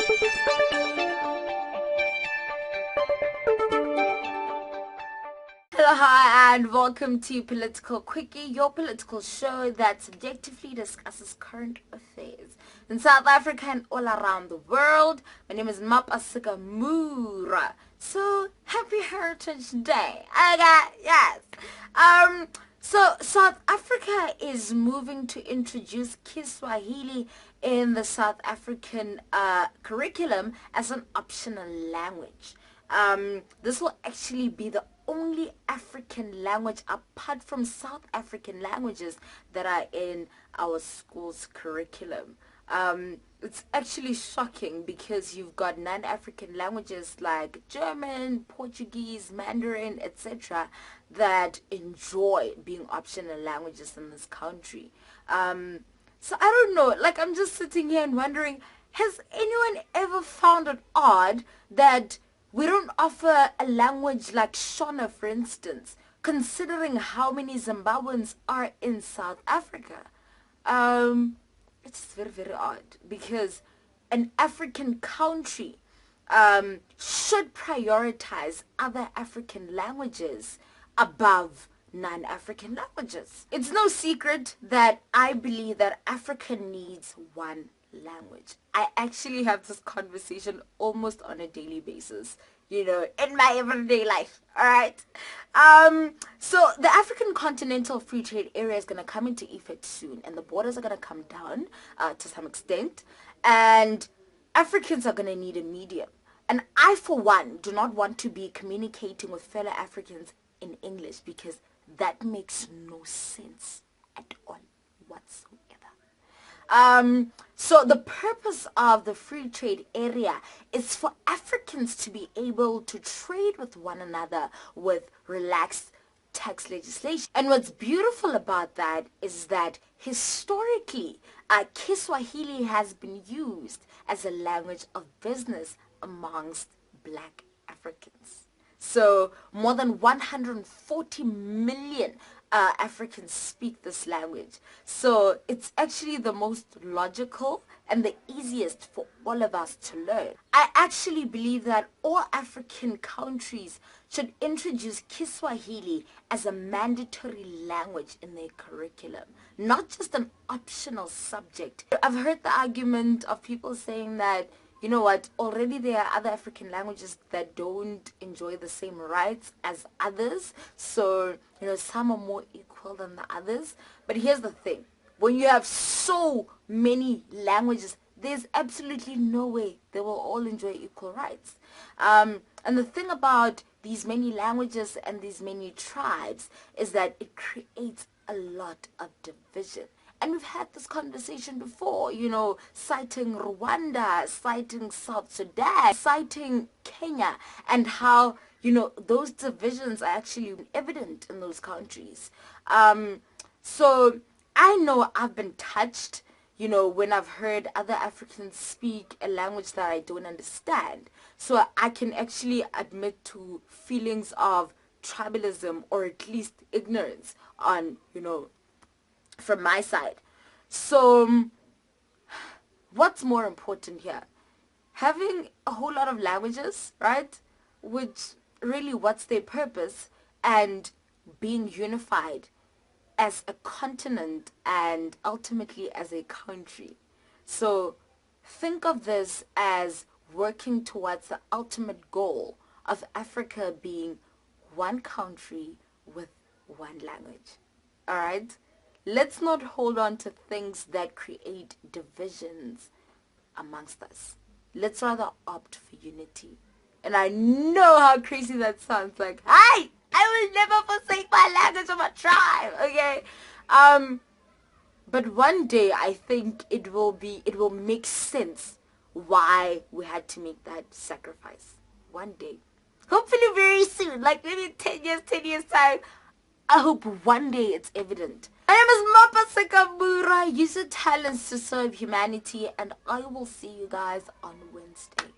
Hello, hi, and welcome to Political Quickie, your political show that subjectively discusses current affairs in South Africa and all around the world. My name is Mapasika Mura. So, happy Heritage Day. Yes. So South Africa is moving to introduce Kiswahili in the South African curriculum as an optional language. This will actually be the only African language apart from South African languages that are in our school's curriculum. It's actually shocking because you've got non-African languages like German, Portuguese, Mandarin, etc. that enjoy being optional languages in this country. So I don't know, like I'm just sitting here and wondering, has anyone ever found it odd that we don't offer a language like Shona, for instance, considering how many Zimbabweans are in South Africa? It's very, very odd because an African country should prioritize other African languages above non-African languages. It's no secret that I believe that Africa needs one language. I actually have this conversation almost on a daily basis, in my everyday life. All right. So the African Continental Free Trade Area is going to come into effect soon, and the borders are going to come down to some extent, and Africans are going to need a medium. And I, for one, do not want to be communicating with fellow Africans in English because that makes no sense at all whatsoever. So the purpose of the free trade area is for Africans to be able to trade with one another with relaxed tax legislation. And what's beautiful about that is that historically, Kiswahili has been used as a language of business amongst black Africans. So more than 140 million Africans speak this language. So it's actually the most logical and the easiest for all of us to learn. I actually believe that all African countries should introduce Kiswahili as a mandatory language in their curriculum, not just an optional subject. I've heard the argument of people saying that, you know what, already there are other African languages that don't enjoy the same rights as others. So, some are more equal than the others. But here's the thing. When you have so many languages, there's absolutely no way they will all enjoy equal rights. And the thing about these many languages and these many tribes is that it creates a lot of division. And we've had this conversation before, citing Rwanda, citing South Sudan, citing Kenya, and how, those divisions are actually evident in those countries. So I know I've been touched, when I've heard other Africans speak a language that I don't understand. So I can actually admit to feelings of tribalism or at least ignorance on, from my side. So what's more important here? Having a whole lot of languages, right? Which really, what's their purpose? And being unified as a continent and ultimately as a country. So think of this as working towards the ultimate goal of Africa being one country with one language. All right? Let's not hold on to things that create divisions amongst us. Let's rather opt for unity. And I know how crazy that sounds, like, hey, I will never forsake my language or my tribe, okay? But one day I think it will make sense why we had to make that sacrifice. One day. Hopefully very soon, like maybe 10 years time. I hope one day it's evident. My name is Mapasika Mura. Use your talents to serve humanity, and I will see you guys on Wednesday.